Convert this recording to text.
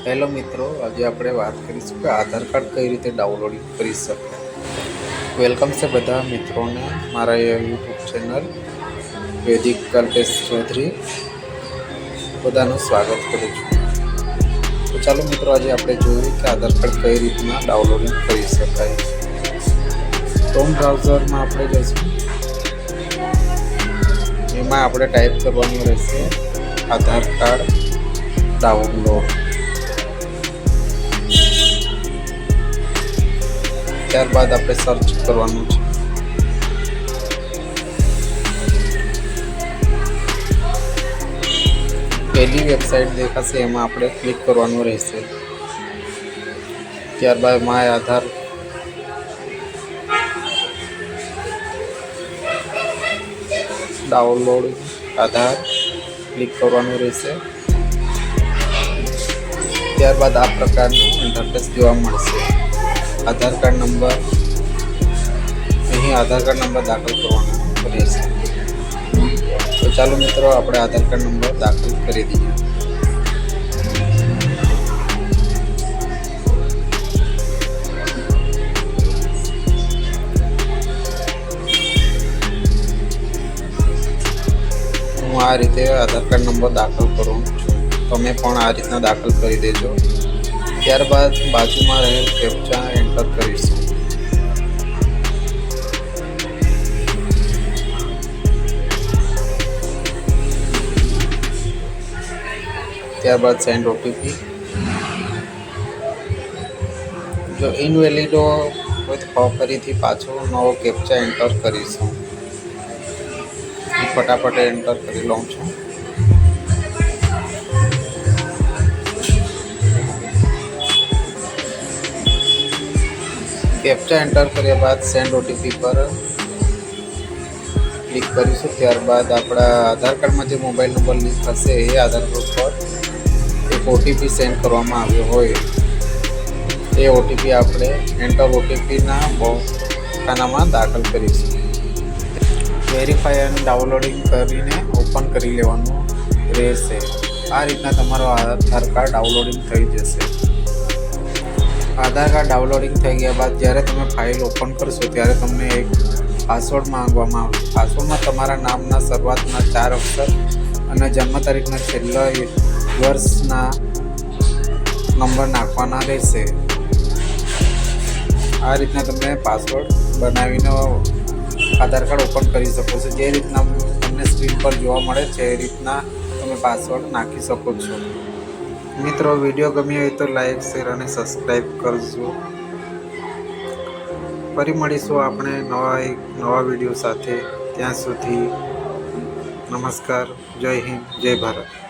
Hello મિત્રો, આજે આપણે વાત કરીશું કે આધાર કાર્ડ કઈ રીતે ડાઉનલોડિંગ કરી શકાય. વેલકમ છે બધા મિત્રોને મારા યુટ્યુબ ચેનલ વૈદિક કલ્પેશ ચૌધરી. બધાનું સ્વાગત કરું છું. તો ચાલો મિત્રો, આજે આપણે જોઈએ કે આધાર કાર્ડ કઈ રીતના ડાઉનલોડિંગ કરી શકાય. ક્રોમ બ્રાઉઝરમાં આપણે જઈશું. એમાં આપણે ટાઈપ કરવાનું રહેશે આધાર કાર્ડ ડાઉનલોડ. ત્યારબાદ આપણે સર્ચ કરવાનું છે. પહેલી વેબસાઇટ દેખાશે એમાં આપણે ક્લિક કરવાનું રહેશે. ત્યારબાદ my Aadhaar download Aadhaar click કરવાનું રહેશે. ત્યારબાદ આ પ્રકારનું ઇન્ટરફેસ જોવા મળશે. આધાર કાર્ડ નંબર, અહીં આધાર કાર્ડ નંબર દાખલ કરવાનો રહેશે. તો ચાલો મિત્રો, આપણે આધાર કાર્ડ નંબર દાખલ કરી દઈએ. હું આ રીતે આધાર કાર્ડ નંબર દાખલ કરું છું. તમે પણ આ રીતના દાખલ કરી દેજો. ત્યારબાદ બાજુમાં રહેલ કેપ્ચા એન્ટર કરીશું. ત્યારબાદ સેન્ડ ઓટીપી. જો ઇનવેલિડ હોય તો ફરીથી પાછો નવો કેપ્ચા એન્ટર કરીશું. ફટાફટ એન્ટર કરી લઉં છું. કેપ્ચા એન્ટર કર્યા બાદ સેન્ડ ઓટીપી પર ક્લિક કરીશું. ત્યારબાદ આપણા આધાર કાર્ડમાં જે મોબાઈલ નંબર લિંક હશે એ આધાર કાર્ડ પર એક ઓટીપી સેન્ડ કરવામાં આવ્યો હોય એ ઓટીપી આપણે એન્ટર ઓટીપીના ખાનામાં દાખલ કરીશું. વેરીફાઈ અને ડાઉનલોડિંગ કરીને ઓપન કરી લેવાનું રહેશે. આ રીતના તમારો આધાર કાર્ડ ડાઉનલોડિંગ થઈ જશે. આધાર કાર્ડ ડાઉનલોડિંગ થઈ ગયા બાદ જ્યારે તમે ફાઇલ ઓપન કરશો ત્યારે તમને એક પાસવર્ડ માંગવામાં આવશે. પાસવર્ડમાં તમારા નામના શરૂઆતના 4 અક્ષર અને જન્મ તારીખના છેલ્લા વર્ષના નંબર નાખવાના રહેશે. આ રીતના તમે પાસવર્ડ બનાવીને આધાર કાર્ડ ઓપન કરી શકો છો. જે રીતના તમને સ્ક્રીન પર જોવા મળે છે એ રીતના તમે પાસવર્ડ નાખી શકો છો. મિત્રો, વિડીયો ગમ્યો હોય તો લાઈક, શેર અને સબસ્ક્રાઈબ કરજો. ફરી મળીશું આપણે નવા વિડીયો સાથે. ત્યાં સુધી નમસ્કાર. જય હિન્દ, જય ભારત.